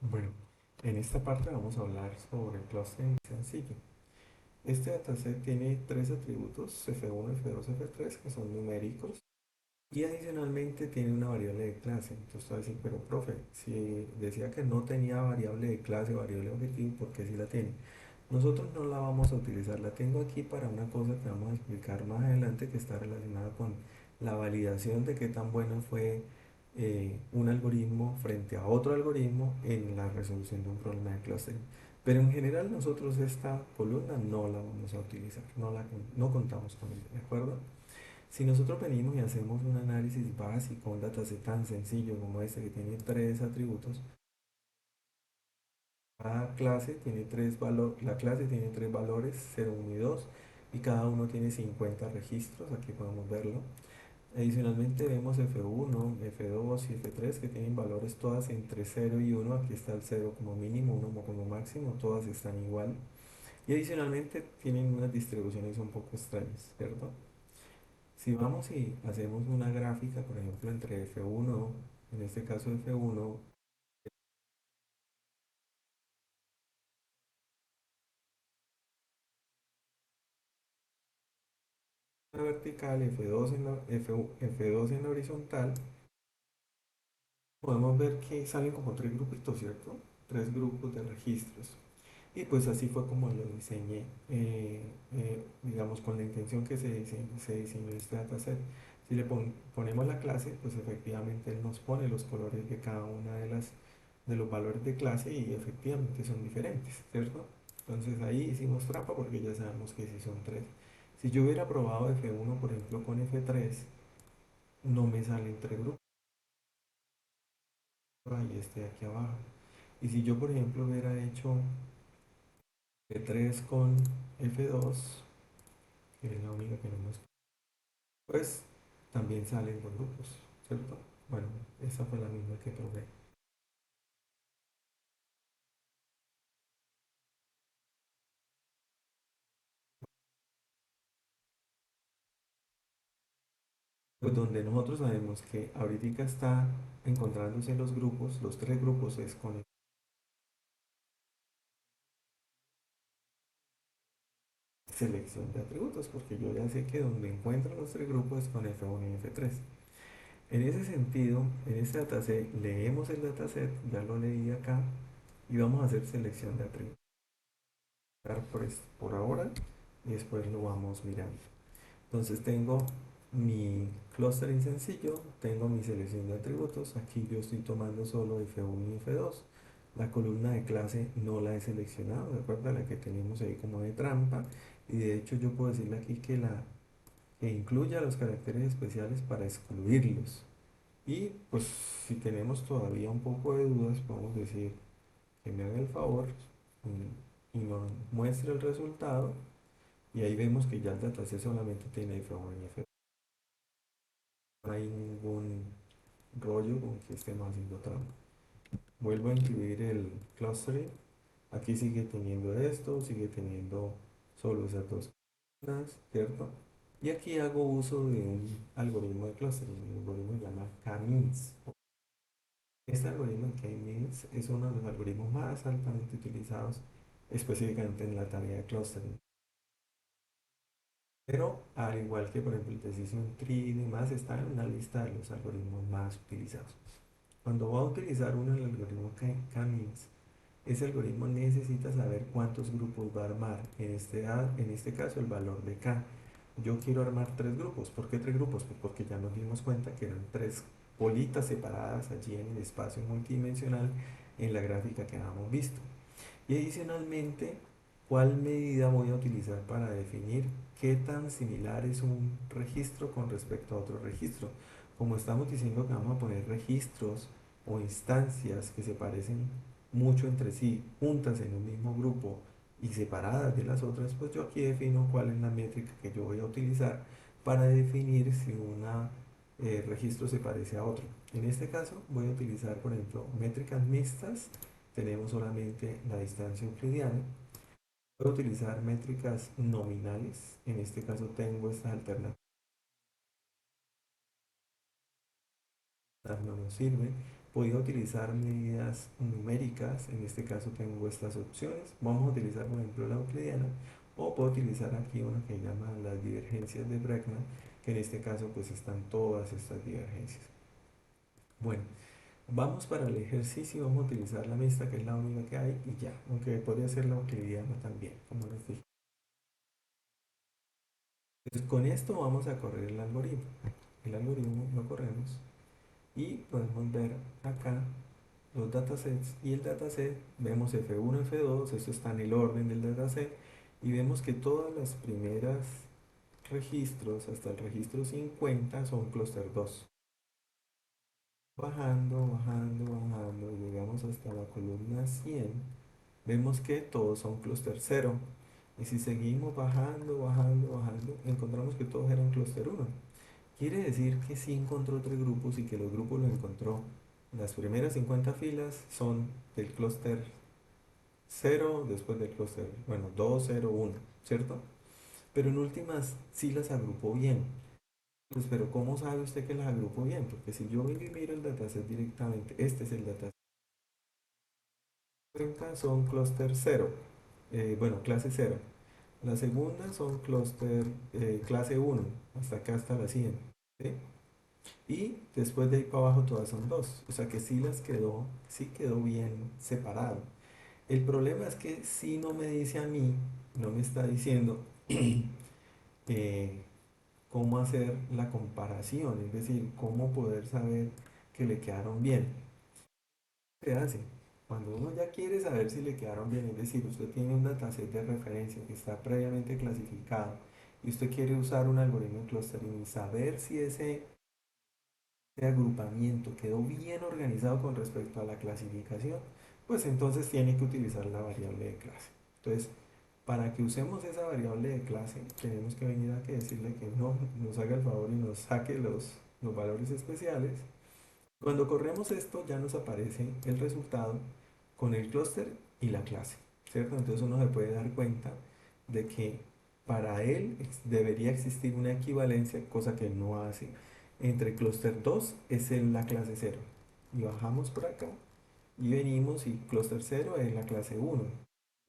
Bueno, en esta parte vamos a hablar sobre el clustering sencillo. Este dataset tiene tres atributos, F1, F2, F3, que son numéricos, y adicionalmente tiene una variable de clase. Entonces tú vas a decir, pero profe, si decía que no tenía variable de clase, variable de objetivo, ¿por qué sí la tiene? Nosotros no la vamos a utilizar, la tengo aquí para una cosa que vamos a explicar más adelante que está relacionada con la validación de qué tan bueno fue un algoritmo frente a otro algoritmo en la resolución de un problema de clustering. Pero en general nosotros esta columna no la vamos a utilizar, no contamos con ella, ¿de acuerdo? Si nosotros venimos y hacemos un análisis básico, un dataset tan sencillo como este que tiene tres atributos, cada clase tiene tres valores, la clase tiene tres valores, 0, 1 y 2, y cada uno tiene 50 registros, aquí podemos verlo. Adicionalmente vemos F1, F2 y F3 que tienen valores todas entre 0 y 1, aquí está el 0 como mínimo, 1 como máximo, todas están igual. Y adicionalmente tienen unas distribuciones un poco extrañas, ¿cierto? Si vamos y hacemos una gráfica, por ejemplo, entre F1, en este caso F1, en la vertical, F2 en la, F2 en la horizontal, podemos ver que salen como tres grupitos, ¿cierto? Tres grupos de registros. Y pues así fue como lo diseñé, digamos, con la intención que se diseñó este dataset. Si le ponemos la clase, pues efectivamente él nos pone los colores de cada una de los valores de clase y efectivamente son diferentes, ¿cierto? Entonces ahí hicimos trampa porque ya sabemos que sí son tres. Si yo hubiera probado F1, por ejemplo, con F3, no me salen tres grupos y este de aquí abajo. Y si yo, por ejemplo, hubiera hecho F3 con F2, que es la única que no hemos, pues también salen dos grupos, ¿cierto? Bueno, esa fue la misma que probé. Pues donde nosotros sabemos que ahorita está encontrándose los grupos, los tres grupos es con selección de atributos, porque yo ya sé que donde encuentro los tres grupos es con F1 y F3. En ese sentido, en este dataset, leemos el dataset, ya lo leí acá, y vamos a hacer selección de atributos por ahora, y después lo vamos mirando. Entonces tengo mi clustering sencillo, tengo mi selección de atributos, aquí yo estoy tomando solo F1 y F2, la columna de clase no la he seleccionado, de acuerdo a la que tenemos ahí como de trampa, y de hecho yo puedo decirle aquí que incluya los caracteres especiales para excluirlos. Y pues si tenemos todavía un poco de dudas, podemos decir que me haga el favor y nos muestre el resultado, y ahí vemos que ya el dataset solamente tiene F1 y F2. No hay ningún rollo con que estemos haciendo trampa. Vuelvo a incluir el clustering. Aquí sigue teniendo esto, sigue teniendo solo esas dos cosas, ¿cierto? Y aquí hago uso de un algoritmo de clustering. El algoritmo se llama K-means. Este algoritmo K-means es uno de los algoritmos más altamente utilizados específicamente en la tarea de clustering. Pero al igual que por ejemplo el Decision Tree y demás, está en una lista de los algoritmos más utilizados. Cuando va a utilizar uno el algoritmo K-means, ese algoritmo necesita saber cuántos grupos va a armar. En este caso, el valor de K. Yo quiero armar tres grupos. ¿Por qué tres grupos? Pues porque ya nos dimos cuenta que eran tres bolitas separadas allí en el espacio multidimensional en la gráfica que habíamos visto. Y adicionalmente, ¿cuál medida voy a utilizar para definir qué tan similar es un registro con respecto a otro registro? Como estamos diciendo que vamos a poner registros o instancias que se parecen mucho entre sí, juntas en un mismo grupo y separadas de las otras, pues yo aquí defino cuál es la métrica que yo voy a utilizar para definir si un registro se parece a otro. En este caso voy a utilizar, por ejemplo, métricas mixtas. Tenemos solamente la distancia euclidiana. Puedo utilizar métricas nominales. En este caso tengo estas alternativas, no nos sirven. Podía utilizar medidas numéricas, en este caso tengo estas opciones. Vamos a utilizar, por ejemplo, la euclidiana, o puedo utilizar aquí una que llama las divergencias de Bregman, que en este caso pues están todas estas divergencias. Bueno, vamos para el ejercicio, vamos a utilizar la mixta, que es la única que hay, y ya, aunque podría ser la euclidiana también, como les dije. Entonces, con esto vamos a correr el algoritmo. El algoritmo lo corremos y podemos ver acá los datasets, y el dataset vemos F1, F2, esto está en el orden del dataset, y vemos que todas las primeras registros hasta el registro 50 son clúster 2. Bajando, bajando, bajando, y llegamos hasta la columna 100, vemos que todos son clúster 0. Y si seguimos bajando, bajando, bajando, encontramos que todos eran clúster 1. Quiere decir que sí encontró tres grupos y que los grupos los encontró. Las primeras 50 filas son del clúster 0, después del clúster, bueno, 2, 0, 1, ¿cierto? Pero en últimas sí las agrupó bien. Pues, pero ¿cómo sabe usted que las agrupó bien? Porque si yo vengo y miro el dataset directamente, este es el dataset. 50 son clúster 0, bueno, clase 0. La segunda son clúster clase 1, hasta acá hasta la 100. ¿Sí? Y después de ahí para abajo todas son 2. O sea que sí las quedó, sí quedó bien separado. El problema es que si no me dice a mí, no me está diciendo eh, cómo hacer la comparación, es decir, cómo poder saber que le quedaron bien. ¿Qué hace? Cuando uno ya quiere saber si le quedaron bien, es decir, usted tiene un dataset de referencia que está previamente clasificado y usted quiere usar un algoritmo de clustering y saber si ese agrupamiento quedó bien organizado con respecto a la clasificación, pues entonces tiene que utilizar la variable de clase. Entonces, para que usemos esa variable de clase, tenemos que venir a que decirle que no nos haga el favor y nos saque los valores especiales. Cuando corremos esto, ya nos aparece el resultado con el clúster y la clase, ¿cierto? Entonces uno se puede dar cuenta de que para él debería existir una equivalencia, cosa que no hace, entre clúster 2 es la clase 0. Y bajamos por acá y venimos y clúster 0 es la clase 1.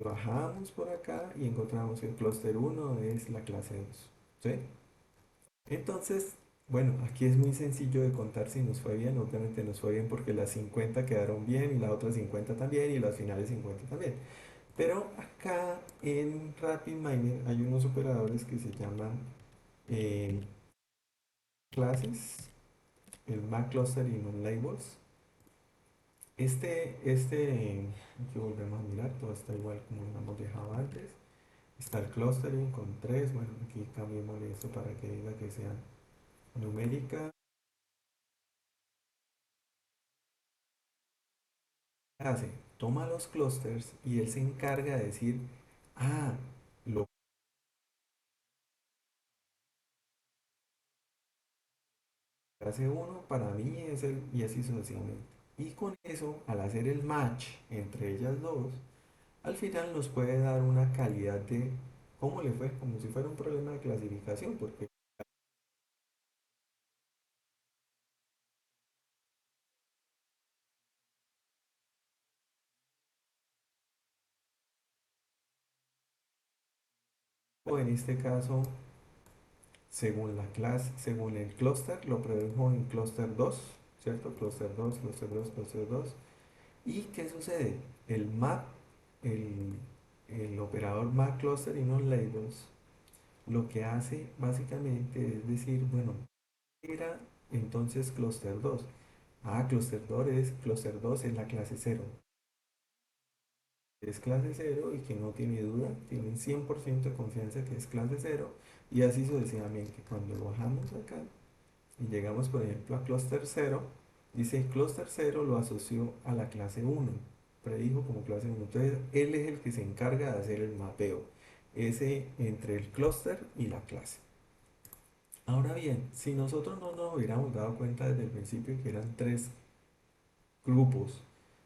Bajamos por acá y encontramos que el clúster 1 es la clase 2. ¿Sí? Entonces, bueno, aquí es muy sencillo de contar si nos fue bien. Obviamente nos fue bien porque las 50 quedaron bien y las otras 50 también y las finales 50 también. Pero acá en RapidMiner hay unos operadores que se llaman eh, clases, el MaCluster y NonLabels. Aquí volvemos a mirar, todo está igual como lo hemos dejado antes. Está el clustering con 3. Bueno, aquí cambiemos eso para que diga que sea numérica. Hace, toma los clusters y él se encarga de decir, ah, lo que hace uno para mí es el, y así sucesivamente. Y con eso, al hacer el match entre ellas dos, al final nos puede dar una calidad de cómo le fue, como si fuera un problema de clasificación, porque o en este caso, según la clase, según el clúster, lo produjo en clúster 2, ¿cierto? Clúster 2, clúster 2, clúster 2. ¿Y qué sucede? El map, el, el operador map cluster y no labels, lo que hace básicamente es decir, bueno, era entonces cluster 2. Ah, cluster 2 es la clase 0. Es clase 0 y que no tiene duda, tienen 100% de confianza que es clase 0 y así sucesivamente. Cuando lo bajamos acá y llegamos, por ejemplo, a clúster 0, dice clúster 0 lo asoció a la clase 1, predijo como clase 1. Entonces, él es el que se encarga de hacer el mapeo, ese entre el clúster y la clase. Ahora bien, si nosotros no nos hubiéramos dado cuenta desde el principio que eran tres grupos,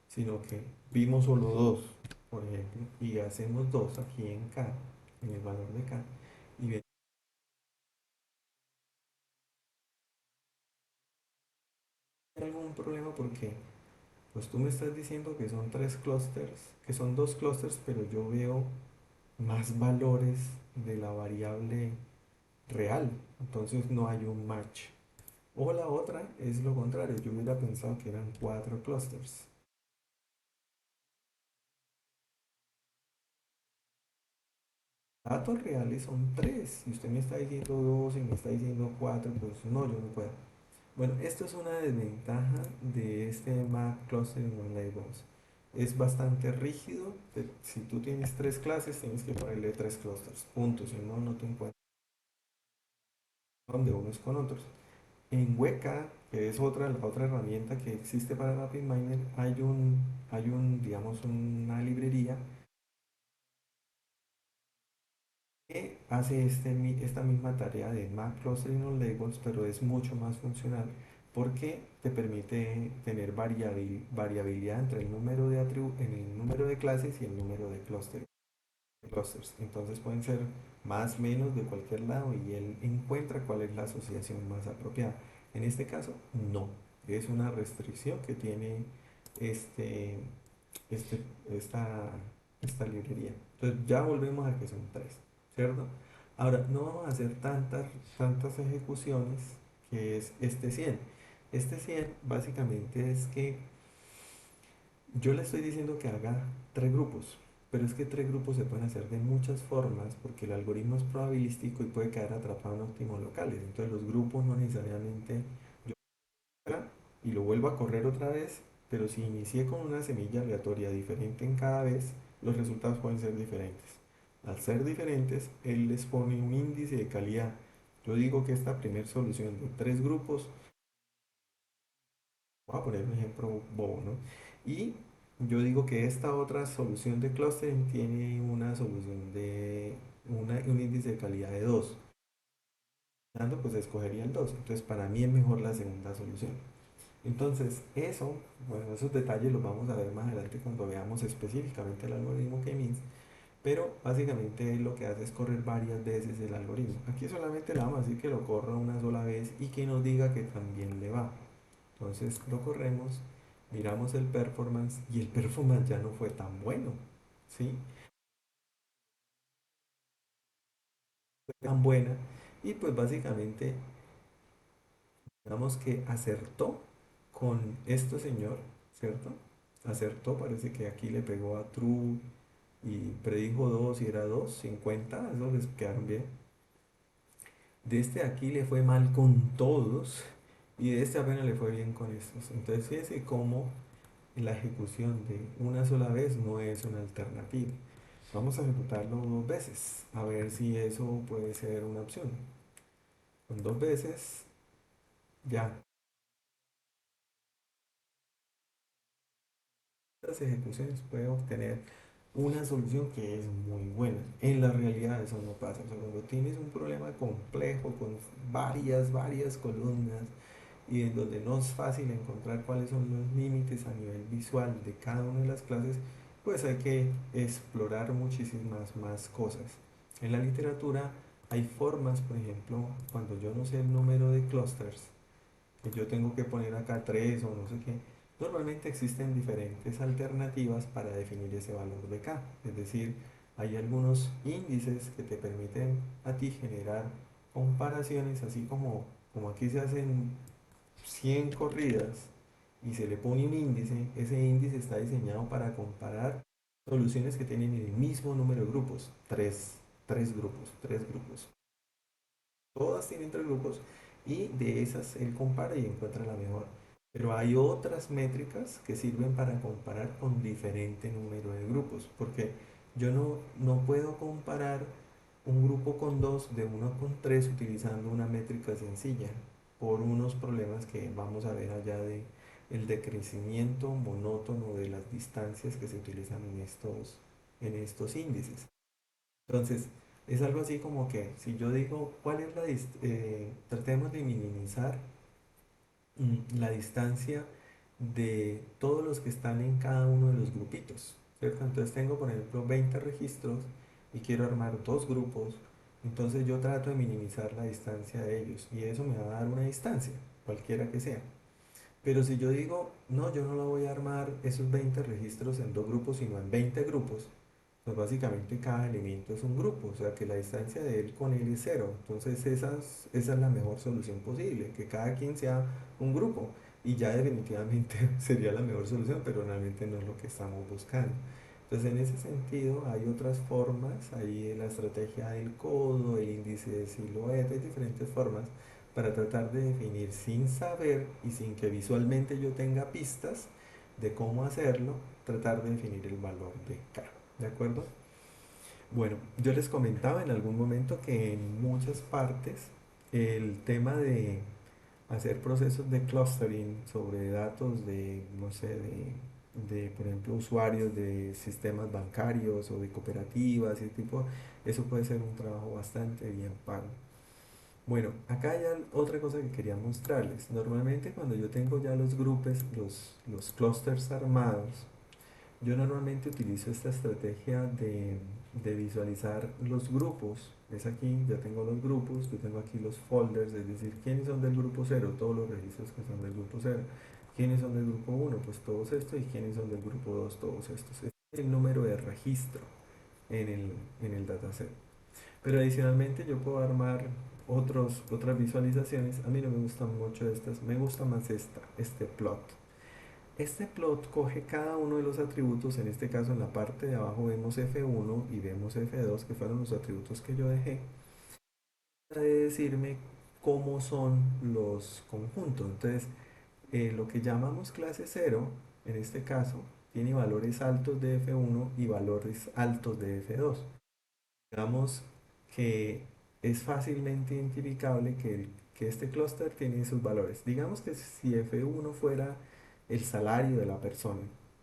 sino que vimos solo dos, por ejemplo, y hacemos dos aquí en K, en el valor de K, y ven algún problema porque Pues tú me estás diciendo que son tres clústeres, que son dos clústeres, pero yo veo más valores de la variable real, entonces no hay un match. O la otra es lo contrario, yo hubiera pensado que eran cuatro clústeres. Datos reales son tres, y usted me está diciendo dos y me está diciendo cuatro, pues no, yo no puedo. Bueno, esto es una desventaja de este Map Clustering on Labels. Es bastante rígido. Si tú tienes tres clases, tienes que ponerle tres clusters. Punto. Si no, no te encuentras de unos con otros. En Weka, que es la otra herramienta que existe para RapidMiner, digamos, una librería que hace esta misma tarea de Map Clustering on Labels, pero es mucho más funcional porque te permite tener variabilidad entre en el número de clases y el número de clusters. Entonces pueden ser más, menos de cualquier lado y él encuentra cuál es la asociación más apropiada. En este caso, no. Es una restricción que tiene este, este, esta, esta librería. Entonces ya volvemos a que son tres, ¿cierto? Ahora, no vamos a hacer tantas ejecuciones que es este 100. Este 100 básicamente es que yo le estoy diciendo que haga tres grupos, pero es que tres grupos se pueden hacer de muchas formas porque el algoritmo es probabilístico y puede quedar atrapado en óptimos locales. Entonces los grupos no necesariamente yo y lo vuelvo a correr otra vez, pero si inicié con una semilla aleatoria diferente en cada vez, los resultados pueden ser diferentes. Al ser diferentes, él les pone un índice de calidad. Yo digo que esta primera solución de tres grupos, voy a poner un ejemplo bobo, ¿no? Y yo digo que esta otra solución de clustering tiene una solución un índice de calidad de 2. Pues escogería el 2. Entonces, para mí es mejor la segunda solución. Entonces, bueno, esos detalles los vamos a ver más adelante cuando veamos específicamente el algoritmo K-means, pero básicamente él lo que hace es correr varias veces el algoritmo. Aquí solamente le vamos a decir que lo corra una sola vez y que nos diga que también le va. Entonces lo corremos, miramos el performance y el performance ya no fue tan bueno, ¿sí? Fue tan buena y pues básicamente digamos que acertó con este señor, ¿cierto? Acertó, parece que aquí le pegó a true y predijo 2 y era 2 50 eso les quedaron bien. De este aquí le fue mal con todos y de este apenas le fue bien con estos. Entonces fíjense cómo la ejecución de una sola vez no es una alternativa. Vamos a ejecutarlo dos veces, a ver si eso puede ser una opción. Con dos veces, ya. Las ejecuciones puede obtener una solución que es muy buena. En la realidad eso no pasa. O sea, cuando tienes un problema complejo con varias columnas y en donde no es fácil encontrar cuáles son los límites a nivel visual de cada una de las clases, pues hay que explorar muchísimas más cosas. En la literatura hay formas, por ejemplo, cuando yo no sé el número de clusters, que yo tengo que poner acá 3 o no sé qué, normalmente existen diferentes alternativas para definir ese valor de K. Es decir, hay algunos índices que te permiten a ti generar comparaciones, así como aquí se hacen 100 corridas y se le pone un índice, ese índice está diseñado para comparar soluciones que tienen el mismo número de grupos, tres grupos. Todas tienen tres grupos y de esas él compara y encuentra la mejor. Pero hay otras métricas que sirven para comparar con diferente número de grupos, porque yo no puedo comparar un grupo con dos de uno con tres utilizando una métrica sencilla, por unos problemas que vamos a ver allá de el decrecimiento monótono de las distancias que se utilizan en estos índices. Entonces, es algo así como que si yo digo, ¿cuál es tratemos de minimizar la distancia de todos los que están en cada uno de los grupitos, ¿cierto? Entonces tengo, por ejemplo, 20 registros y quiero armar dos grupos, entonces yo trato de minimizar la distancia de ellos y eso me va a dar una distancia, cualquiera que sea. Pero si yo digo, no, yo no lo voy a armar esos 20 registros en dos grupos, sino en 20 grupos, pues básicamente cada elemento es un grupo, o sea que la distancia de él con él es cero. Entonces esa es la mejor solución posible, que cada quien sea un grupo. Y ya definitivamente sería la mejor solución, pero realmente no es lo que estamos buscando. Entonces en ese sentido hay otras formas, hay la estrategia del codo, el índice de silueta, hay diferentes formas para tratar de definir sin saber y sin que visualmente yo tenga pistas de cómo hacerlo, tratar de definir el valor de K. ¿De acuerdo? Bueno, yo les comentaba en algún momento que en muchas partes el tema de hacer procesos de clustering sobre datos de, no sé, por ejemplo, usuarios de sistemas bancarios o de cooperativas y ese tipo, eso puede ser un trabajo bastante bien pago. Bueno, acá hay otra cosa que quería mostrarles. Normalmente cuando yo tengo ya los grupos, los clusters armados, yo normalmente utilizo esta estrategia de visualizar los grupos. Es aquí, ya tengo los grupos, yo tengo aquí los folders, es decir, quiénes son del grupo cero, todos los registros que son del grupo cero. ¿Quiénes son del grupo uno? Pues todos estos. ¿Y quiénes son del grupo 2? Todos estos. Este es el número de registro en el dataset. Pero adicionalmente yo puedo armar otras visualizaciones. A mí no me gustan mucho estas, me gusta más este plot. Este plot coge cada uno de los atributos, en este caso en la parte de abajo vemos F1 y vemos F2, que fueron los atributos que yo dejé, de decirme cómo son los conjuntos. Entonces, lo que llamamos clase cero, en este caso, tiene valores altos de F1 y valores altos de F2. Digamos que es fácilmente identificable que este clúster tiene sus valores. Digamos que si F1 fuera el salario de la persona,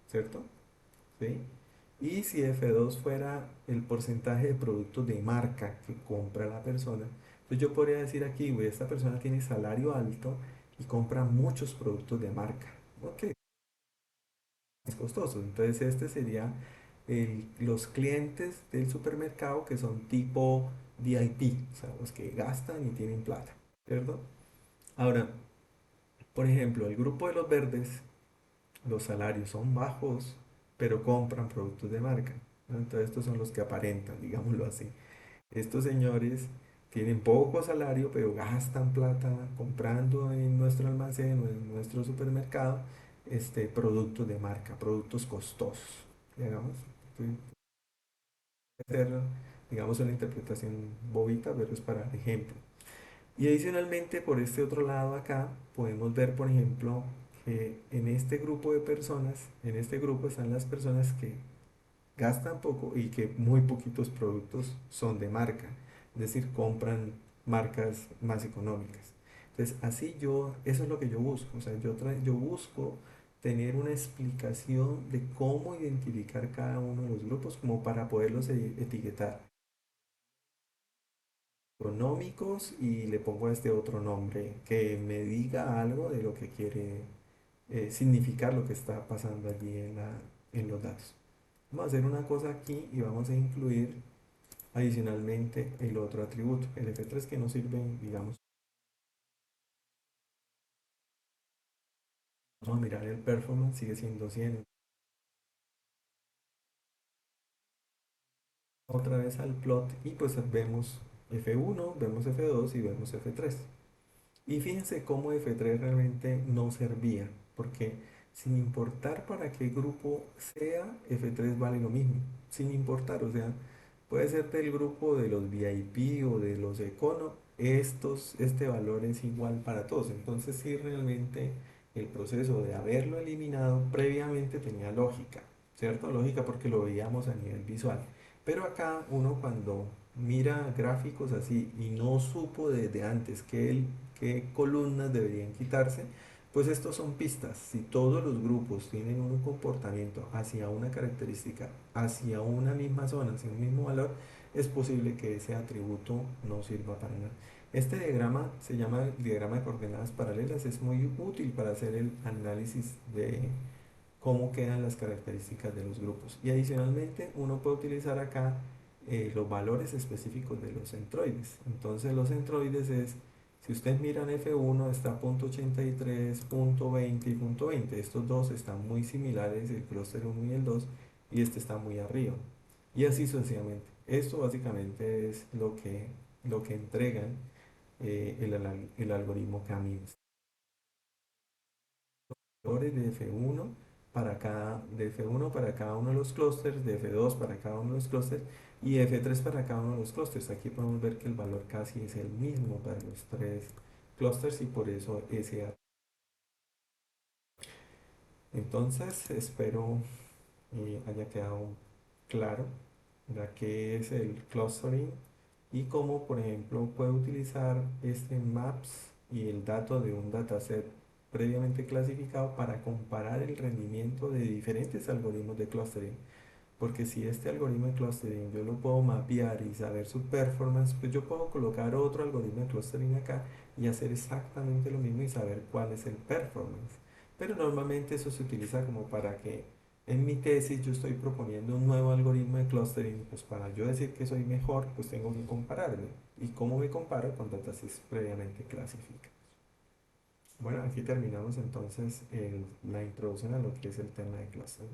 ¿cierto? ¿Sí? Y si F2 fuera el porcentaje de productos de marca que compra la persona, pues yo podría decir aquí, güey, esta persona tiene salario alto y compra muchos productos de marca. Ok, es costoso. Entonces este sería los clientes del supermercado que son tipo VIP, o sea, los que gastan y tienen plata, ¿cierto? Ahora, por ejemplo, el grupo de los verdes, los salarios son bajos, pero compran productos de marca, ¿no? Entonces estos son los que aparentan, digámoslo así. Estos señores tienen poco salario, pero gastan plata comprando en nuestro almacén o en nuestro supermercado productos de marca, productos costosos, digamos. Puede ser, digamos, una interpretación bobita, pero es para el ejemplo. Y adicionalmente, por este otro lado acá, podemos ver, por ejemplo, que en este grupo de personas, en este grupo están las personas que gastan poco y que muy poquitos productos son de marca, es decir, compran marcas más económicas. Entonces, así eso es lo que yo busco, o sea, yo busco tener una explicación de cómo identificar cada uno de los grupos como para poderlos etiquetar económicos y le pongo este otro nombre que me diga algo de lo que quiere significar lo que está pasando allí en los datos. Vamos a hacer una cosa aquí y vamos a incluir adicionalmente el otro atributo, el F3 que no sirve, digamos. Vamos a mirar el performance, sigue siendo 100. Otra vez al plot y pues vemos F1, vemos F2 y vemos F3. Y fíjense cómo F3 realmente no servía, porque sin importar para qué grupo sea, F3 vale lo mismo, sin importar, o sea, puede ser del grupo de los VIP o de los Econo, este valor es igual para todos. Entonces sí realmente el proceso de haberlo eliminado previamente tenía lógica, ¿cierto? Lógica porque lo veíamos a nivel visual. Pero acá uno cuando mira gráficos así y no supo desde antes qué columnas deberían quitarse, pues estos son pistas. Si todos los grupos tienen un comportamiento hacia una característica, hacia una misma zona, hacia un mismo valor, es posible que ese atributo no sirva para nada. Este diagrama se llama diagrama de coordenadas paralelas, es muy útil para hacer el análisis de cómo quedan las características de los grupos. Y adicionalmente uno puede utilizar acá los valores específicos de los centroides. Entonces los centroides es Si ustedes miran F1 está punto 83, punto 20 y punto 20. Estos dos están muy similares, el clúster uno y el 2, y este está muy arriba. Y así sucesivamente. Esto básicamente es lo que entregan el algoritmo K-means. Valores de F1 de F1 para cada uno de los clústeres, de F2 para cada uno de los clústeres y F3 para cada uno de los clústeres. Aquí podemos ver que el valor casi es el mismo para los tres clústeres y por eso SA. Entonces, espero haya quedado claro qué es el clustering y cómo, por ejemplo, puedo utilizar este maps y el dato de un dataset previamente clasificado para comparar el rendimiento de diferentes algoritmos de clustering. Porque si este algoritmo de clustering yo lo puedo mapear y saber su performance, pues yo puedo colocar otro algoritmo de clustering acá y hacer exactamente lo mismo y saber cuál es el performance. Pero normalmente eso se utiliza como para que en mi tesis yo estoy proponiendo un nuevo algoritmo de clustering, pues para yo decir que soy mejor, pues tengo que compararme. ¿Y cómo me comparo? Con datasets previamente clasificados. Bueno, aquí terminamos entonces la introducción a lo que es el tema de clustering.